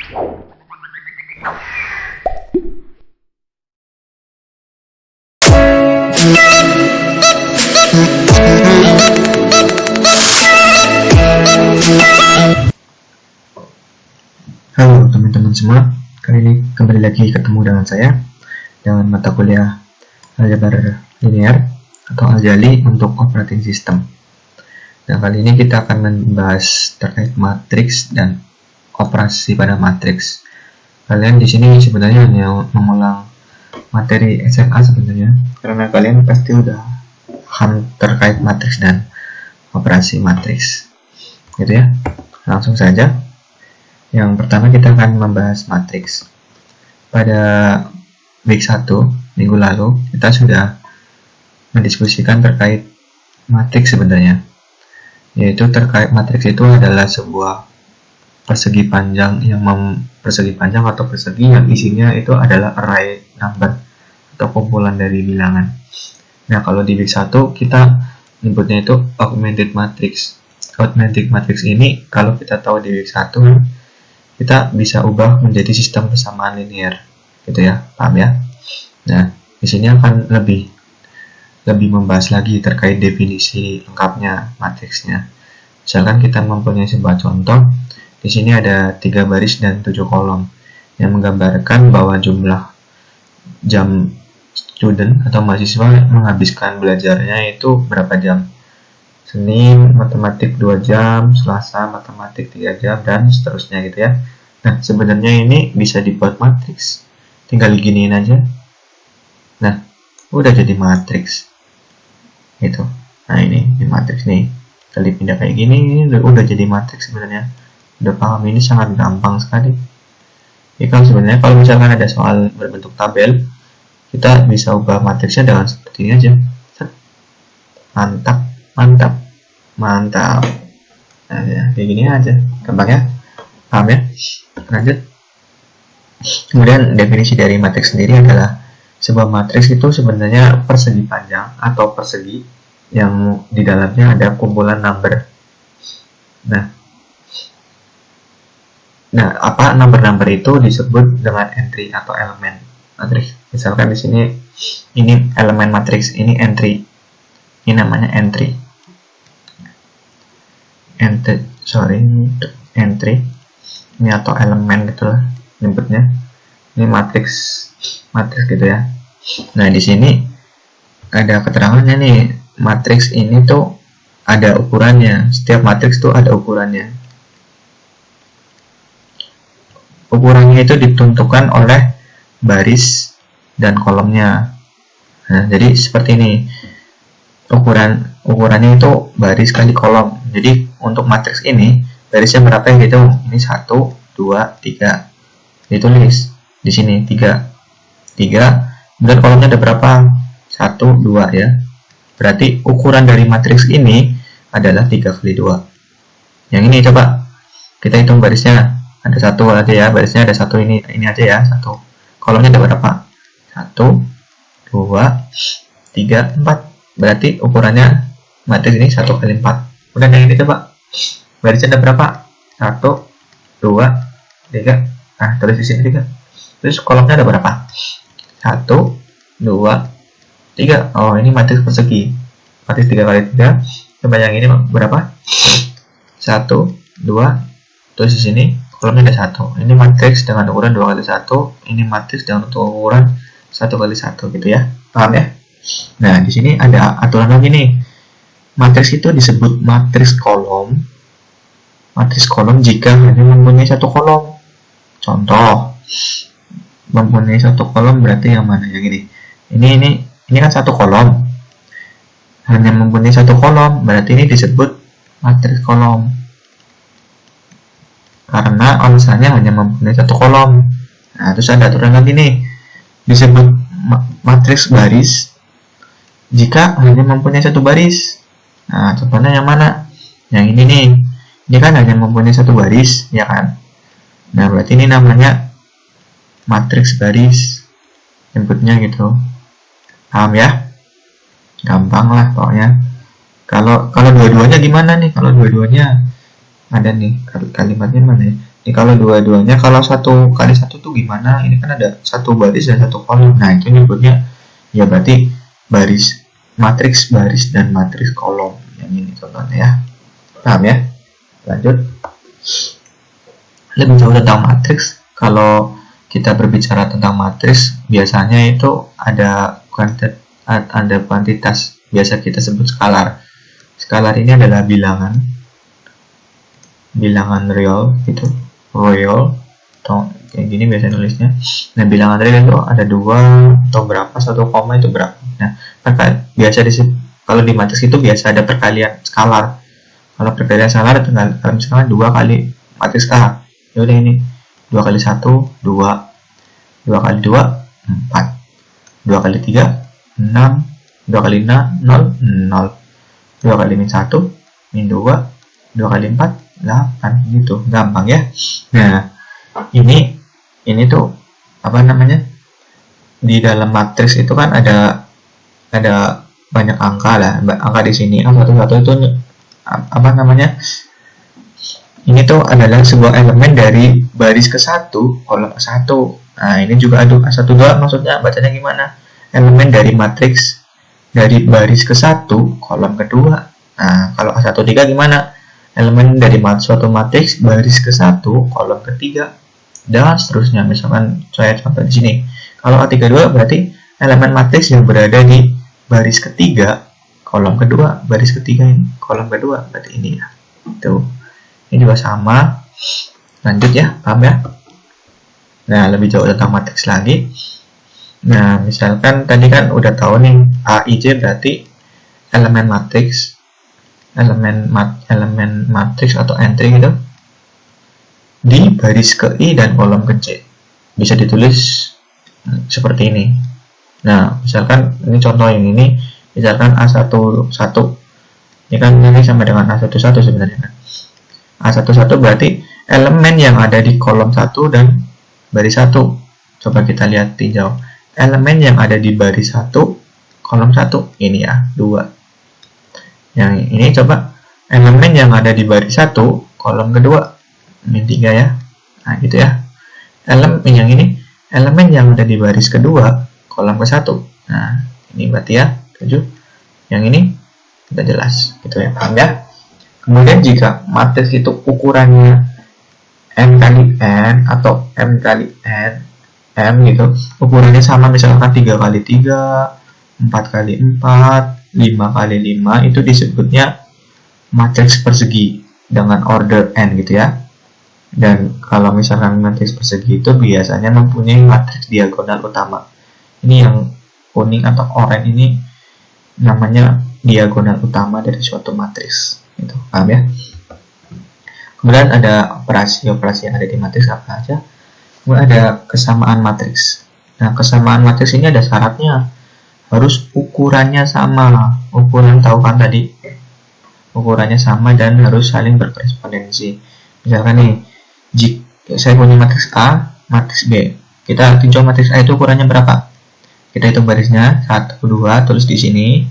Halo teman-teman semua, kali ini kembali lagi ketemu dengan saya dengan mata kuliah aljabar linear atau aljali untuk operating system. Nah, kali ini kita akan membahas terkait matriks dan operasi pada matriks. Kalian di sini sebenarnya hanya mengulang materi SMA sebenarnya, karena kalian pasti udah paham terkait matriks dan operasi matriks, gitu ya. Langsung saja. Yang pertama kita akan membahas matriks. Pada week 1 minggu lalu kita sudah mendiskusikan terkait matriks sebenarnya, yaitu terkait matriks itu adalah sebuah persegi panjang atau persegi yang isinya itu adalah array number atau kumpulan dari bilangan. Nah, kalau di week 1 kita nyebutnya itu augmented matrix. Augmented matrix ini kalau kita tahu di week 1 kita bisa ubah menjadi sistem persamaan linear, gitu ya, paham ya? Nah, di sini akan lebih membahas lagi terkait definisi lengkapnya matriksnya. Misalkan kita mempunyai sebuah contoh, di sini ada 3 baris dan 7 kolom yang menggambarkan bahwa jumlah jam student atau mahasiswa menghabiskan belajarnya itu berapa jam. Senin matematik 2 jam, Selasa matematik 3 jam, dan seterusnya gitu ya. Nah, sebenarnya ini bisa dibuat matriks. Tinggal giniin aja. Nah, udah jadi matriks. Gitu. Nah, ini matriks nih. Kali pindah kayak gini, udah jadi matriks sebenarnya. Udah paham, ini sangat gampang sekali. Ya kan, sebenarnya kalau misalkan ada soal berbentuk tabel, kita bisa ubah matriksnya dengan seperti ini aja. Mantap. Nah, ya, kayak gini aja, gampang ya, paham ya. Lanjut. Kemudian definisi dari matriks sendiri adalah sebuah matriks itu sebenarnya persegi panjang atau persegi yang di dalamnya ada kumpulan number. Nah, apa number itu disebut dengan entry atau elemen matriks. Misalkan di sini ini elemen matriks, ini entry. Ini namanya entry. Entry ini atau elemen gitulah nyebutnya. Ini matriks gitu ya. Nah, di sini ada keterangannya nih, matriks ini tuh ada ukurannya. Setiap matriks tuh ada ukurannya. Ukurannya itu ditentukan oleh baris dan kolomnya. Nah, jadi seperti ini. Ukurannya itu baris kali kolom. Jadi untuk matriks ini barisnya berapa ya gitu? Ini 1, 2, 3. Ditulis di sini 3. Dan kolomnya ada berapa? 1, 2 ya. Berarti ukuran dari matriks ini adalah 3 kali 2. Yang ini coba kita hitung barisnya. Ada 1 aja ya, barisnya ada 1, ini aja ya, 1. Kolomnya ada berapa? 1, 2, 3, 4. Berarti ukurannya matriks ini 1 kali 4. Kemudian yang ini coba, barisnya ada berapa? 1, 2, 3. Nah, tulis di sini 3. Terus kolomnya ada berapa? 1, 2, 3. Oh, ini matriks persegi. Matriks 3 kali 3. Coba yang ini berapa? 1, 2. Terus di sini kolomnya ada 1. Ini matriks dengan ukuran 2 kali 1. Ini matriks dengan ukuran 1 kali 1 gitu ya. Paham ya? Nah, di sini ada aturan lagi nih. Matriks itu disebut matriks kolom. Matriks kolom jika hanya mempunyai 1 kolom. Contoh, mempunyai 1 kolom berarti yang mana? Yang ini. Ini kan 1 kolom. Hanya mempunyai 1 kolom berarti ini disebut matriks kolom. Karena alasannya hanya mempunyai 1 kolom. Nah, terus ada aturan lagi nih. Disebut matriks baris jika hanya mempunyai 1 baris. Nah, contohnya yang mana? Yang ini nih. Ini kan hanya mempunyai 1 baris, ya kan? Nah, berarti ini namanya matriks baris. Inputnya gitu. Paham ya? Gampang lah pokoknya. Kalau dua-duanya gimana nih? Kalau dua-duanya ada nih kalimatnya mana ya? Ini kalau dua-duanya, kalau 1 kali 1 tuh gimana? Ini kan ada 1 baris dan 1 kolom. Nah, itu nyebutnya ya berarti baris, matriks baris dan matriks kolom. Yang ini contohnya ya. Paham ya? Lanjut. Lebih jauh tentang matriks, kalau kita berbicara tentang matriks, biasanya itu ada kuantitas, biasa kita sebut skalar. Skalar ini adalah bilangan real gitu, real atau kayak gini biasa nulisnya. Nah, bilangan real itu ada 2 atau berapa, 1 koma itu berapa. Nah, maka biasa kalau di matriks itu biasa ada perkalian skalar. Kalau perkalian skalar itu kalau misalkan 2 kali matriks A, ya udah ini 2 kali 1 2, 2 kali 2 4, 2 kali 3 6, 2 kali 0 0, 2 kali min 1 min 2, 2 kali 4 8, gitu, gampang ya. Nah, ini tuh apa namanya, di dalam matriks itu kan ada banyak angka lah, angka di sini A11 itu apa namanya, ini tuh adalah sebuah elemen dari baris ke-1 kolom ke-1. Nah, ini juga ada A12, maksudnya bacanya gimana, elemen dari matriks dari baris ke-1 kolom kedua. Nah, kalau A13 gimana, elemen dari suatu matriks baris ke-1 kolom ketiga, dan seterusnya. Misalkan saya contoh di sini, kalau A32 berarti elemen matriks yang berada di baris ketiga kolom kedua, baris ketiga ini kolom kedua, berarti ini ya. Tuh, ini juga sama. Lanjut ya, paham ya? Nah, lebih jauh tentang matriks lagi. Nah, misalkan tadi kan udah tahu nih, AIJ berarti elemen matriks, elemen matriks atau entry gitu di baris ke I dan kolom ke C. Bisa ditulis seperti ini. Nah, misalkan ini contoh yang ini, misalkan A11, ini kan ini sama dengan A11 sebenarnya kan. A11 berarti elemen yang ada di kolom 1 dan baris 1. Coba kita lihat tinjau. Elemen yang ada di baris 1 kolom 1 ini ya, 2. Yang ini coba elemen yang ada di baris 1 kolom kedua, min 3 ya. Nah, gitu ya. Elemen yang ini, elemen yang ada di baris kedua kolom ke-1. Nah, ini berarti ya 7. Yang ini tidak jelas, gitu ya, paham ya? Kemudian jika matriks itu ukurannya M kali N atau M kali N, M gitu, ukurannya sama, misalkan 3 kali 3, 4 kali 4, 5 kali 5, itu disebutnya matriks persegi dengan order N gitu ya. Dan kalau misalkan matriks persegi itu biasanya mempunyai matriks diagonal utama. Ini yang kuning atau oranye ini namanya diagonal utama dari suatu matriks, gitu, paham ya? Kemudian ada operasi-operasi yang ada di matriks apa aja. Kemudian ada kesamaan matriks. Nah, kesamaan matriks ini ada syaratnya, harus ukurannya sama. Ukuran tahu kan tadi, ukurannya sama dan harus saling berkorespondensi. Misalkan nih, jika saya punya matriks A, matriks B, kita tinjau matriks A itu ukurannya berapa. Kita hitung barisnya 1, 2, tulis di sini.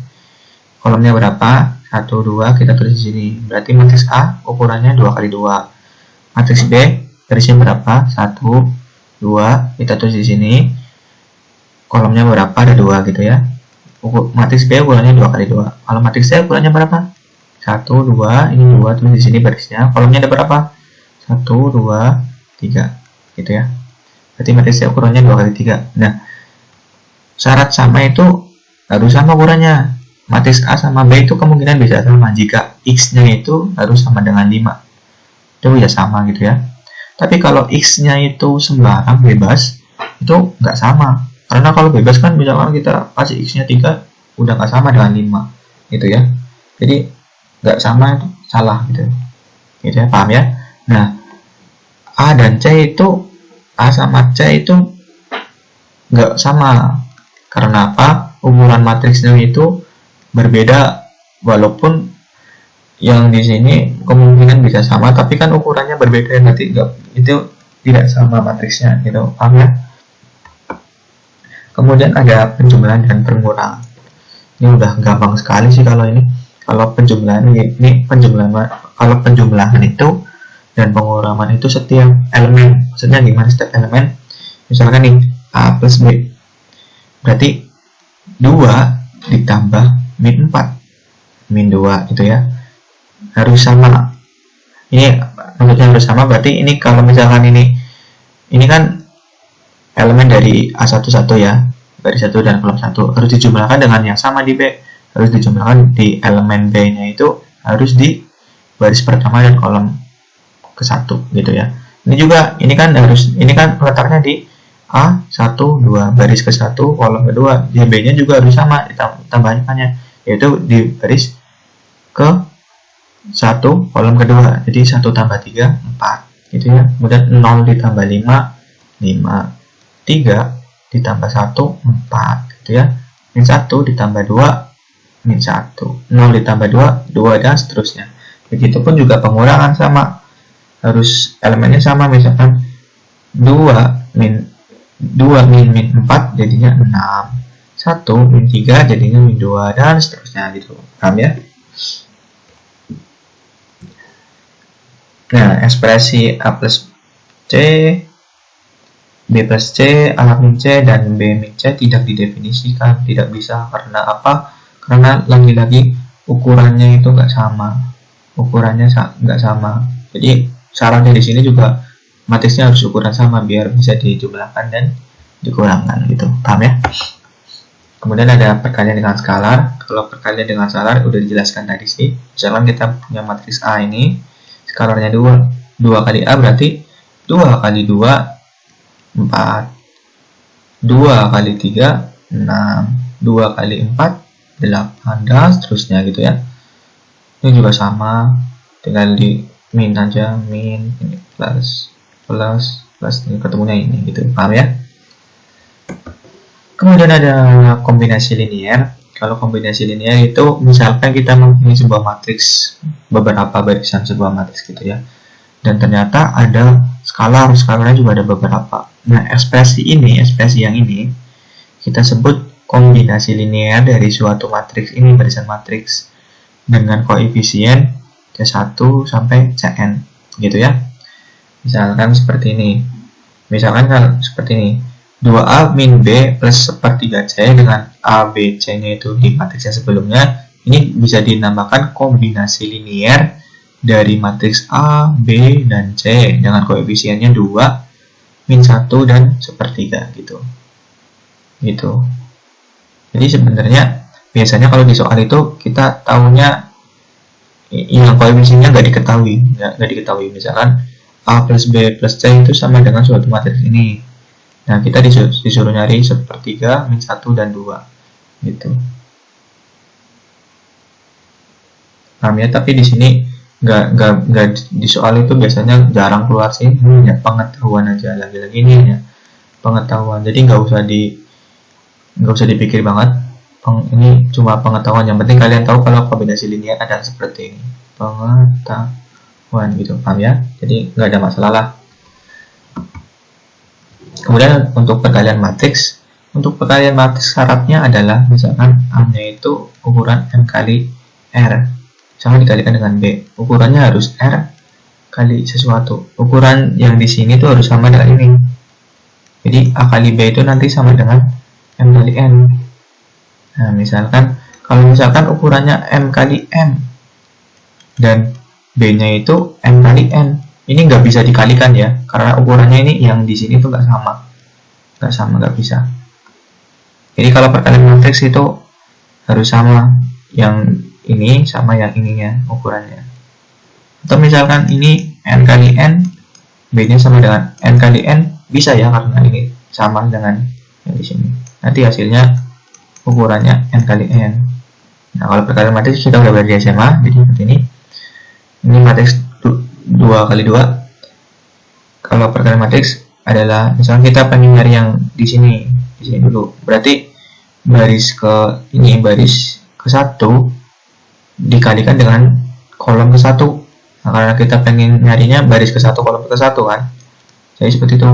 Kolomnya berapa? 1, 2, kita tulis di sini. Berarti matriks A ukurannya 2 kali 2. Matriks B barisnya berapa? 1, 2, kita tulis di sini. Kolomnya berapa? Ada 2 gitu ya. Matriks B ukurannya 2 kali 2. Kalau matriks C ukurannya berapa? 1, 2, ini 2, tulis di sini barisnya. Kolomnya ada berapa? 1, 2, 3 gitu ya. Berarti matriks C ukurannya 2 kali 3. Nah, syarat sama itu harus sama ukurannya. Matriks A sama B itu kemungkinan bisa sama jika X-nya itu harus sama dengan 5. Itu bisa sama gitu ya. Tapi kalau X-nya itu sembarang bebas, itu nggak sama. Karena kalau bebas kan misalkan kita kasih X-nya 3, udah nggak sama dengan 5 gitu ya. Jadi nggak sama itu salah gitu. Gitu ya, paham ya? Nah, A dan C itu, A sama C itu nggak sama. Karena apa? Ukuran matriksnya itu berbeda, walaupun yang di sini kemungkinan bisa sama, tapi kan ukurannya berbeda, nanti itu tidak sama matriksnya gitu, paham ya? Kemudian ada penjumlahan dan pengurangan. Ini udah gampang sekali sih kalau ini. Kalau penjumlahan itu dan pengurangan itu setiap elemen. Maksudnya gimana setiap elemen? Misalkan nih A plus B, berarti 2 ditambah min 4, min 2 itu ya harus sama. Ini maksudnya harus sama, berarti ini kalau misalkan ini kan elemen dari A11 ya, baris 1 dan kolom 1 harus dijumlahkan dengan yang sama di B, harus dijumlahkan di elemen B nya itu harus di baris pertama dan kolom ke-1 gitu ya. Ini juga, ini kan letaknya di A1, 2, baris ke-1, kolom ke-2, di B nya juga harus sama tambahkannya, yaitu di baris ke-1, kolom ke-2, jadi 1 tambah 3, 4 gitu ya. Kemudian 0 ditambah 5, 5, 3 ditambah 1, 4 gitu ya. Min 1 ditambah 2, min 1, 0 ditambah 2, 2 dan seterusnya. Begitupun juga pengurangan sama, harus elemennya sama. Misalkan 2 min 4 jadinya 6, 1 min 3 jadinya min 2 dan seterusnya gitu. Paham ya? Nah, ekspresi A plus C, B plus C, A min C, dan B min C tidak didefinisikan, tidak bisa. Karena apa? Karena lagi-lagi ukurannya itu nggak sama. Jadi syaratnya di sini juga matriksnya harus ukuran sama biar bisa dijumlahkan dan dikurangkan gitu. Paham ya? Kemudian ada perkalian dengan skalar. Kalau perkalian dengan skalar udah dijelaskan tadi sih. Misalkan kita punya matriks A ini, skalarnya 2 kali A berarti 2 kali 2 4, 2 kali 3 6, 2 kali 4 8 dan seterusnya gitu ya. Ini juga sama, tinggal di min aja, min ini plus ini ketemunya ini gitu. Paham ya? Kemudian ada kombinasi linear. Kalau kombinasi linear itu misalkan kita mempunyai sebuah matriks, beberapa barisan sebuah matriks gitu ya, dan ternyata ada skalarnya juga ada beberapa. Nah, ekspresi yang ini kita sebut kombinasi linear dari suatu matriks ini, barisan matriks dengan koefisien C1 sampai Cn gitu ya. Misalkan seperti ini. 2A min B plus sepertiga C dengan A, B, C-nya itu di matriks yang sebelumnya. Ini bisa dinamakan kombinasi linear dari matriks A, B, dan C dengan koefisiennya 2, min 1, dan sepertiga gitu. Jadi sebenarnya biasanya kalau di soal itu kita tahunya yang koefisiennya nggak diketahui. Misalkan A plus B plus C itu sama dengan suatu matriks ini. Nah, kita disuruh nyari sepertiga, min 1, dan 2 gitu. Paham ya? Tapi di sini nggak di soal itu biasanya jarang keluar sih. Ya pengetahuan aja, lagi-lagi ini ya pengetahuan. Jadi nggak usah dipikir banget. Ini cuma pengetahuan. Yang penting kalian tahu kalau kombinasi linear adalah seperti ini. Pengetahuan gitu, paham ya? Jadi nggak ada masalah lah. Kemudian untuk perkalian matriks syaratnya adalah misalkan A-nya itu ukuran M kali R, sama dikalikan dengan B. Ukurannya harus R kali sesuatu. Ukuran yang di sini tuh harus sama dengan ini. Jadi A kali B itu nanti sama dengan M kali N. Nah, kalau misalkan ukurannya M kali M dan B-nya itu M kali N, ini nggak bisa dikalikan ya, karena ukurannya ini yang di sini tuh nggak bisa. Jadi kalau perkalian matriks itu harus sama, yang ini sama yang ininya ukurannya. Atau misalkan ini N kali N, B-nya sama dengan N kali N, bisa ya karena ini sama dengan yang di sini. Nanti hasilnya ukurannya N kali N. Nah, kalau perkalian matriks kita udah belajar di SMA, jadi seperti ini. Ini matriks 2 kali 2. Kalau perkalian matriks adalah misalnya kita pengen nyari yang di sini dulu. Berarti baris ke-1 dikalikan dengan kolom ke-1. Nah, karena kita pengen nyarinya baris ke-1 kolom ke-1 kan. Jadi seperti itu.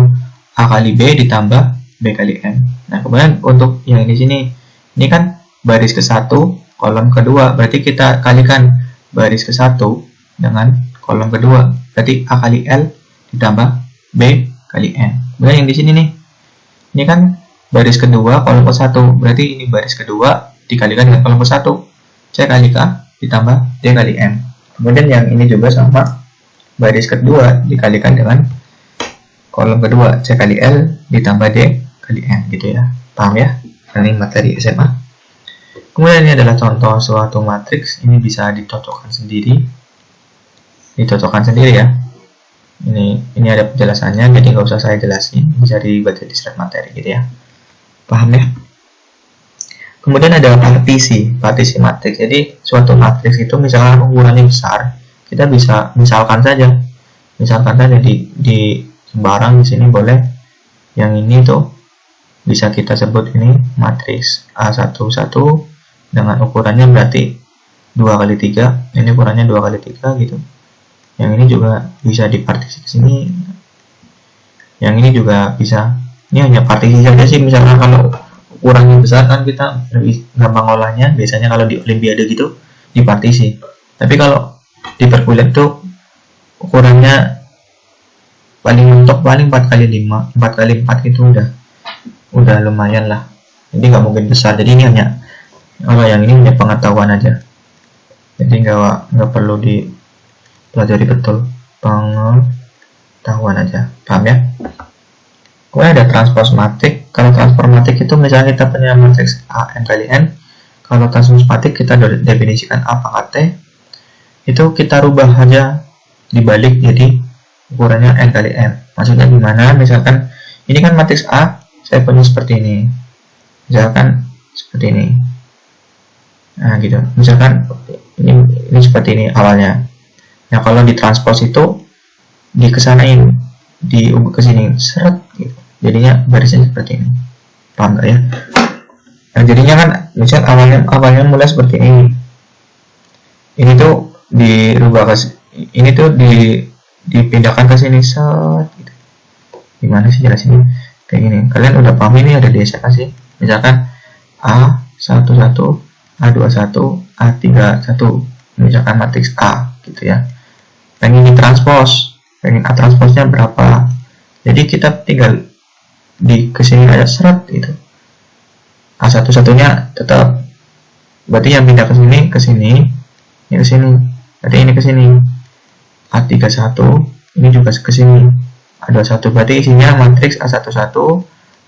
A kali B ditambah B kali N. Nah, kemudian untuk yang di sini, ini kan baris ke-1 kolom ke-2. Berarti kita kalikan baris ke-1 dengan kolom kedua, berarti A kali L ditambah B kali N. Kemudian yang di sini nih, ini kan baris kedua kolom ke-1, berarti ini baris kedua dikalikan dengan kolom ke-1, C kali K ditambah D kali N. Kemudian yang ini juga sama, baris kedua dikalikan dengan kolom kedua, C kali L ditambah D kali N, gitu ya. Paham ya? Ini materi SMA. Kemudian ini adalah contoh suatu matriks, ini bisa dicocokkan sendiri ya. Ini ada penjelasannya, jadi nggak usah saya jelasin, bisa dibaca di slide materi gitu ya. Paham ya? Kemudian ada partisi matriks. Jadi suatu matriks itu misalnya ukurannya besar, kita bisa misalkan saja di sembarang di sini boleh. Yang ini tuh bisa kita sebut ini matriks A11 dengan ukurannya berarti 2x3, ini ukurannya 2x3 gitu. Yang ini juga bisa dipartisi ke sini. Yang ini juga bisa. Ini hanya partisi saja sih, misalnya kalau ukurannya besar kan kita lebih gampang olahnya. Biasanya kalau di olimpiade gitu dipartisi. Tapi kalau di perkuliah tuh ukurannya paling mentok paling 4x5, 4x4 gitu udah lumayan lah. Jadi nggak mungkin besar. Jadi ini hanya kalau yang ini hanya pengetahuan aja. Jadi nggak perlu dipelajari betul, pengetahuan aja. Paham ya? Kemudian ada transpose matrik. Kalau transpose matrik itu misalnya kita punya matriks A n kali n. Kalau transpose matrik kita definisikan A pangkat T. Itu kita rubah aja dibalik jadi ukurannya n kali n. Maksudnya gimana? Misalkan ini kan matriks A, saya punya seperti ini. Misalkan seperti ini. Nah, gitu. Misalkan ini seperti ini awalnya. Nah, kalau ditranspos itu dikesanain, diubah ke sini, seret gitu. Jadinya barisnya seperti ini. Paham nggak ya? Nah, jadinya kan misal awalnya mulai seperti ini. Ini tuh dirubah ke ini tuh dipindahkan ke sini, set gitu. Gimana sih jelasinnya? Kayak gini. Kalian udah paham ini ada di SMA sih. Misalkan A11, A21, A31. Misalkan matriks A gitu ya. Pengen ditranspos, pengen A transposnya berapa? Jadi kita tinggal di kesini aja seret gitu. A11-nya tetap, berarti yang pindah ke sini, ini ke sini, berarti ini ke sini. A31 ini juga ke sini. A21 berarti isinya matriks A11,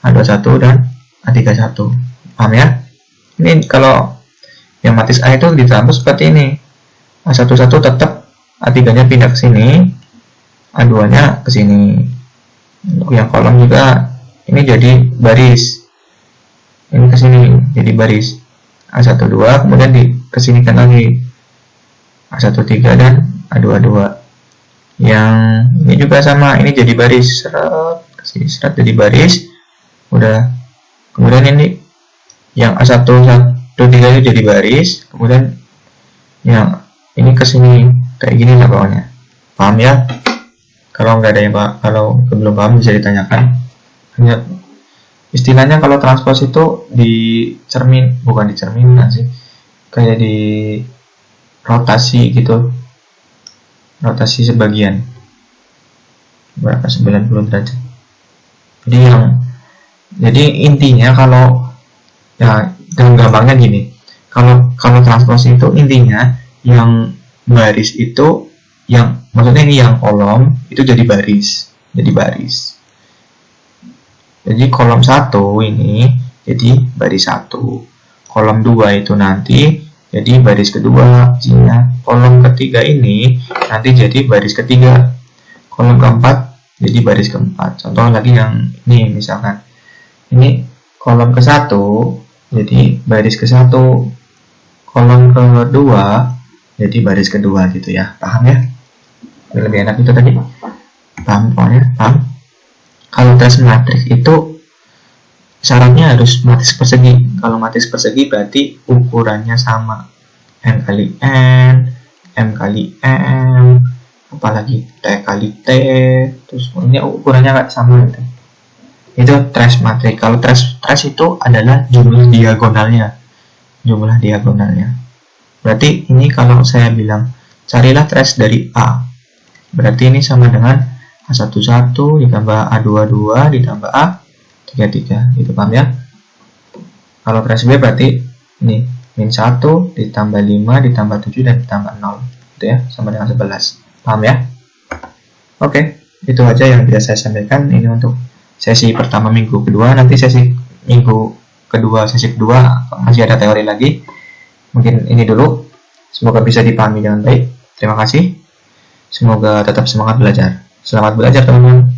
A21 dan A31. Paham ya? Ini kalau yang matriks A itu ditranspos seperti ini. A11 tetap, A3-nya pindah ke sini, A2-nya ke sini. Untuk yang kolom juga ini jadi baris. Ini ke sini jadi baris. A12 kemudian kesinikan lagi. A13 dan A22. Yang ini juga sama, ini jadi baris, seret jadi baris, udah. Kemudian ini yang A113 itu jadi baris, kemudian yang ini ke sini kayak gini lah bawahnya. Paham ya? Kalau nggak ada yang kalau belum paham bisa ditanyakan. Hanya istilahnya kalau transpos itu bukan dicerminkan sih, kayak di rotasi gitu. Rotasi sebagian berapa 90 derajat. Jadi intinya kalau ya gampangnya gini, kalau transpos itu intinya yang baris itu yang maksudnya ini yang kolom itu jadi baris. Jadi kolom 1 ini jadi baris 1. Kolom 2 itu nanti jadi baris kedua isinya. Kolom ketiga ini nanti jadi baris ketiga. Kolom keempat jadi baris keempat. Contoh lagi yang ini misalkan. Ini kolom ke-1 jadi baris ke-1. Kolom kedua jadi baris kedua gitu ya. Paham ya? Lebih enak itu tadi. Paham pokoknya? Paham? Kalau tes matriks itu syaratnya harus matriks persegi. Kalau matriks persegi berarti ukurannya sama, n kali n, m kali m, apalagi t kali t, terus ini ukurannya nggak sama gitu. Itu trace matriks. Kalau trace itu adalah jumlah diagonalnya. Berarti ini kalau saya bilang carilah trace dari A, Berarti ini sama dengan A11 ditambah A22 ditambah A33. Itu paham ya? Kalau trace B berarti ini min 1 ditambah 5 ditambah 7 dan ditambah 0. Gitu ya, sama dengan 11. Paham ya? Oke, itu aja yang bisa saya sampaikan. Ini untuk sesi pertama minggu kedua. Nanti sesi kedua masih ada teori lagi. Mungkin ini dulu. Semoga bisa dipahami dengan baik. Terima kasih. Semoga tetap semangat belajar. Selamat belajar teman-teman.